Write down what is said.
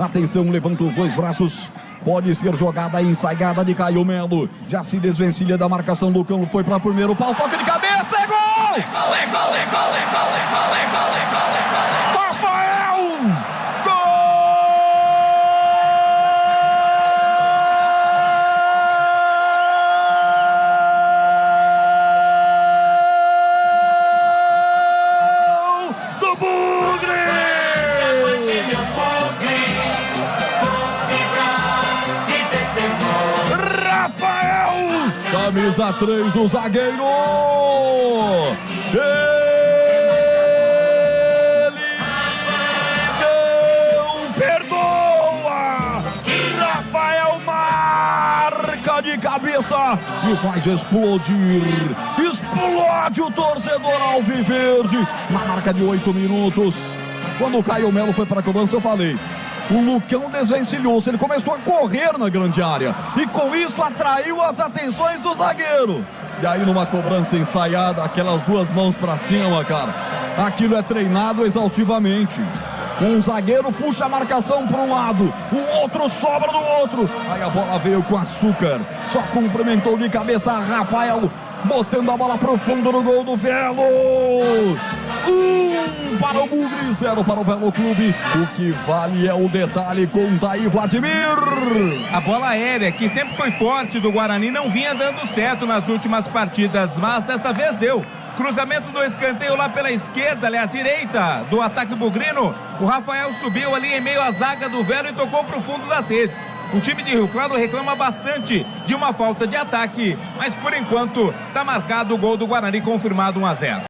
Atenção, levanta os dois braços. Pode ser jogada ensaiada de Caio Melo. Já se desvencilha da marcação do Cão. Foi para o primeiro pau. Toque de cabeça. É gol! Rafael! Gol do Bugre! Camisa 3, o zagueiro. Ele não perdoa. Rafael marca de cabeça e faz explodir. Explode o torcedor alviverde na marca de 8 minutos. Quando o Caio Melo foi para a cobrança, eu falei: o Lucão desvencilhou-se, ele começou a correr na grande área e com isso atraiu as atenções do zagueiro. E aí numa cobrança ensaiada, aquelas duas mãos pra cima, cara, aquilo é treinado exaustivamente. Um zagueiro puxa a marcação para um lado, o outro sobra do outro. Aí a bola veio com açúcar, só cumprimentou de cabeça Rafael, botando a bola pro fundo no gol do Velo. 1 para o Bugre, 0 para o Velo Clube. O que vale é o detalhe, conta aí, Vladimir. A bola aérea, que sempre foi forte do Guarani, não vinha dando certo nas últimas partidas, mas desta vez deu. Cruzamento do escanteio lá pela esquerda, aliás, direita do ataque bugrino. O Rafael subiu ali em meio à zaga do Velo e tocou para o fundo das redes. O time de Rio Claro reclama bastante de uma falta de ataque, mas por enquanto está marcado o gol do Guarani, confirmado 1-0.